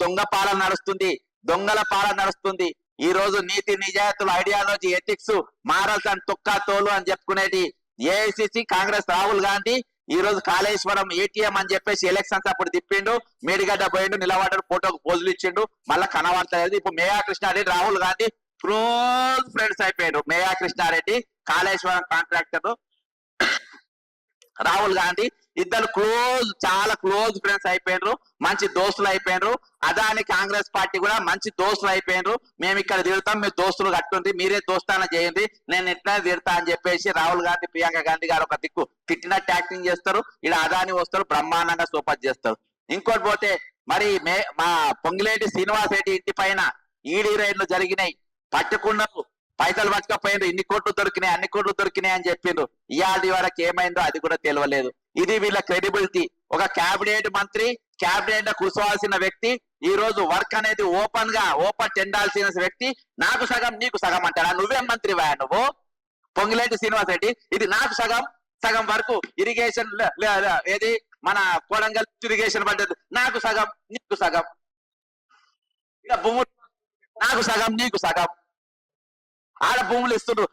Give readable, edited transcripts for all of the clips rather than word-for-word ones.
దొంగ పాలన నడుస్తుంది, దొంగల పాలన నడుస్తుంది. ఈ రోజు నీతి నిజాయితీలు, ఐడియాలజీ, ఎథిక్స్, మారల్స్ అండ్ తొక్కా తోలు అని చెప్పుకునేటి ఏఐసిసి కాంగ్రెస్ రాహుల్ గాంధీ ఈ రోజు కాళేశ్వరం ఏటీఎం అని చెప్పేసి ఎలక్షన్స్ అప్పుడు తిప్పిండు, మేడిగడ్డ పోయిండు, నిలబడ్డాడు, ఫోటోకు పోజులు ఇచ్చిండు, మళ్ళా కనబడతలేదు. ఇప్పుడు మేయా కృష్ణారెడ్డి రాహుల్ గాంధీ క్లోజ్ ఫ్రెండ్స్ అయిపోయాడు. మేయా కృష్ణారెడ్డి కాళేశ్వరం కాంట్రాక్టర్ రాహుల్ గాంధీ ఇద్దరు చాలా క్లోజ్ ఫ్రెండ్స్ అయిపోయినరు, మంచి దోస్తులు అయిపోయినరు. అదాని కాంగ్రెస్ పార్టీ కూడా మంచి దోస్తులు అయిపోయినరు. మేము ఇక్కడ తిడతాం, మీరు దోస్తులు కట్టుంది, మీరే దోస్తాన చేయండి, నేను ఇట్లా తిడతా అని చెప్పేసి రాహుల్ గాంధీ, ప్రియాంక గాంధీ గారు ఒక దిక్కు తిట్టినట్టు యాక్టింగ్ చేస్తారు, ఇలా అదాని వస్తారు, బ్రహ్మాండంగా సూపర్ చేస్తారు. ఇంకోటి పోతే మరి మా పొంగిలేటి శ్రీనివాస్ రెడ్డి ఇంటి పైన ఈడీ రైడ్లు జరిగినాయి, పట్టుకున్నారు, పైసలు పట్టుకపోయిండ్రు, ఇన్ని కోట్లు దొరికినాయి, అన్ని కోట్లు దొరికినాయి అని చెప్పిండ్రు. ఇవాళ వరకు ఏమైందో అది కూడా తెలియలేదు. ఇది వీళ్ళ క్రెడిబిలిటీ. ఒక క్యాబినెట్ మంత్రి, క్యాబినెట్ కూర్చోవాల్సిన వ్యక్తి ఈ రోజు వర్క్ అనేది ఓపెన్ చెందాల్సిన వ్యక్తి నాకు సగం నీకు సగం అంటాడా? నువ్వేం మంత్రివా నువ్వు? పొంగిలేటి శ్రీనివాస్ రెడ్డి ఇది నాకు సగం సగం వరకు ఇరిగేషన్ ఏది మన కొడంగల్ ఇరిగేషన్ పడ్డది, నాకు సగం నీకు సగం, ఇక భూములు నాకు సగం నీకు సగం, ఆడ భూములు ఇస్తుండ్రు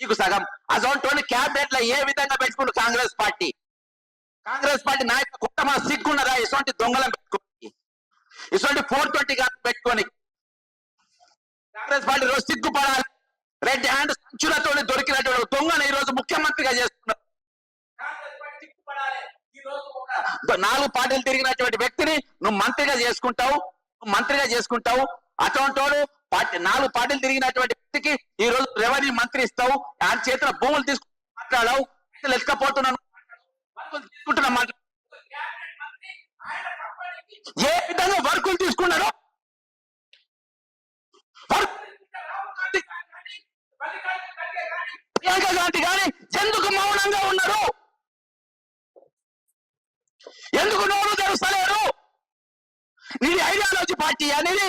నీకు సగం. అసలు క్యాబినెట్ లో ఏ విధంగా పెట్టుకుంటు కాంగ్రెస్ పార్టీ నాయకులు కుట్టమా సిగ్గున్నదా? ఇటువంటి దొంగలను పెట్టుకోని, ఇటువంటి 420 పెట్టుకొని కాంగ్రెస్ పార్టీ రోజు సిగ్గుపడాలి. రెడ్ హ్యాండ్ సంచులతో దొరికినటువంటి దొంగను ఈ రోజు ముఖ్యమంత్రిగా చేస్తున్నారు. 4 పార్టీలు తిరిగినటువంటి వ్యక్తిని నువ్వు మంత్రిగా చేసుకుంటావు. అటువంటి 4 పార్టీలు తిరిగినటువంటి వ్యక్తికి ఈ రోజు రెవెన్యూ మంత్రి ఇస్తావు, ఆయన చేతిలో భూములు తీసుకుని మాట్లాడావు, ఎత్తుకపోతున్నాను తీసుకుంటున్నా. ఏ విధంగా వర్కులు తీసుకున్నారో ప్రియాంక గాంధీ కానీ ఎందుకు మౌనంగా ఉన్నారు? ఎందుకు నోరు తెరుస్తలేరు? నీది ఐడియాలజీ పార్టీ అనేది,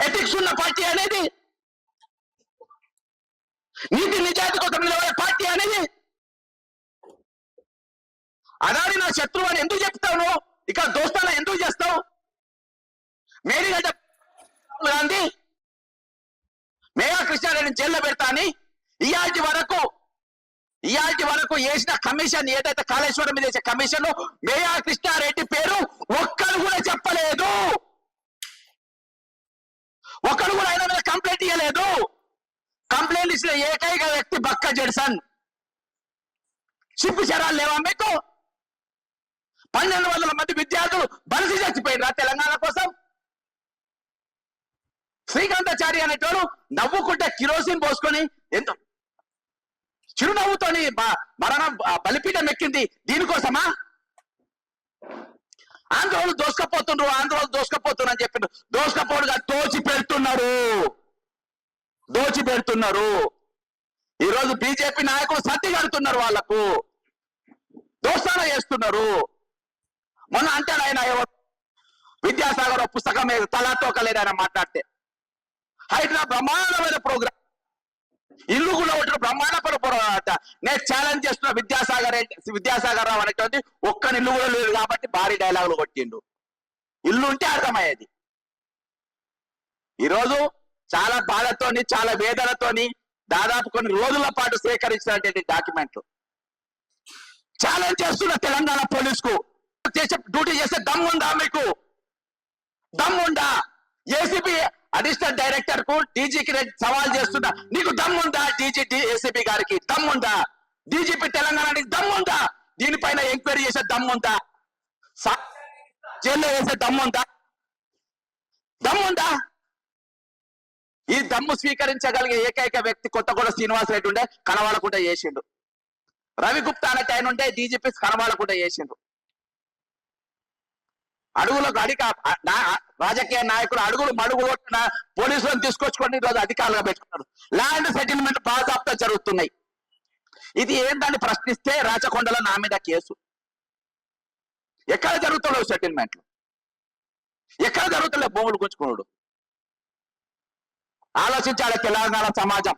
ఎథిక్స్ ఉన్న పార్టీ అనేది, నీతి నిజాయితీ కోసం నిలబడే పార్టీ అనేది. అదాని నా శత్రువు అని ఎందుకు చెప్తావు? ఇక్కడ దోస్తాన ఎందుకు చేస్తావు? మేడిగడ్డ గాంధీ మేయా కృష్ణారెడ్డిని జైల్లో పెడతా అని ఇయాల్టి వరకు వేసిన కమిషన్, ఏదైతే కాళేశ్వరం మీద వేసే కమిషన్, మేయా కృష్ణారెడ్డి పేరు ఒక్కరు కూడా చెప్పలేదు, ఒక్కరు కూడా ఆయన మీద కంప్లైంట్ ఇవ్వలేదు. కంప్లైంట్ ఇచ్చిన ఏకైక వ్యక్తి బక్క జడ్సన్. సిగ్గు శరాలు లేవా మీకు? 1200 మంది విద్యార్థులు బలిసి చచ్చిపోయినరా తెలంగాణ కోసం? శ్రీకాంతాచారి అనేటోడు నవ్వుకుంటే కిరోసిన్ పోసుకొని ఎంతో చిరునవ్వుతోని మరణం బలిపీఠం ఎక్కింది దీనికోసమా? ఆంధ్రోళ్ళు దోసుకపోతుండ్రు అని చెప్పిండ్రు. దోసుకపోడుగా దోచి పెడుతున్నారు. ఈరోజు బీజేపీ నాయకులు సత్తి కడుతున్నారు, వాళ్లకు దోస్తాన చేస్తున్నారు. మొన్న అంటాడు ఆయన, విద్యాసాగర్ పుస్తకం మీద తలాతోకలేదు ఆయన మాట్లాడితే, హైదరాబాద్ బ్రహ్మాండమైన ప్రోగ్రామ్, ఇల్లు కూడా ఒకటి బ్రహ్మాండమైన ప్రోగ్రామ్. నేను ఛాలెంజ్ చేస్తున్నా, విద్యాసాగర్ రావు అనేటువంటి ఒక్క ఇల్లు కూడా లేదు కాబట్టి భారీ డైలాగులు కొట్టిండు. ఇల్లు ఉంటే అర్థమయ్యేది. ఈరోజు చాలా బాధతోని, చాలా వేదనతోని దాదాపు కొన్ని రోజుల పాటు సేకరించినటువంటి డాక్యుమెంట్లు ఛాలెంజ్ చేస్తున్న తెలంగాణ పోలీసుకు, డ్యూటీ చేసే దమ్ముందా మీకు? దమ్ముందా? ఏసీబీ అడిషనల్ డైరెక్టర్ కు, డీజీకి సవాల్ చేస్తున్నా, నీకు దమ్ముందా? ఏసీబీ గారికి దమ్ముందా? డీజీపీ తెలంగాణకి దమ్ముందా? దీనిపైన ఎంక్వైరీ చేసే దమ్ముందా? జైల్లో వేసే దమ్ముందా? ఈ దమ్ము స్వీకరించగలిగే ఏకైక వ్యక్తి కొత్తగూడ శ్రీనివాస్ రెడ్డి ఉండే, కనవాలకుండా చేసిండు. రవి గుప్తా అనే ఆయన ఉంటే డీజీపీ కనవాలకుండా చేసిండు. అడుగులకు రాజకీయ నాయకులు అడుగులు మడుగులు పోలీసులను తీసుకొచ్చుకొని ఈరోజు అధికారులుగా పెట్టుకున్నారు. ల్యాండ్ సెటిల్మెంట్ బాజాప్తా జరుగుతున్నాయి. ఇది ఏందని ప్రశ్నిస్తే రాచకొండలో నా మీద కేసు. ఎక్కడ జరుగుతున్నావు సెటిల్మెంట్లు? ఎక్కడ జరుగుతులే భూములు గుంచుకున్నాడు? ఆలోచించాలి తెలంగాణ సమాజం.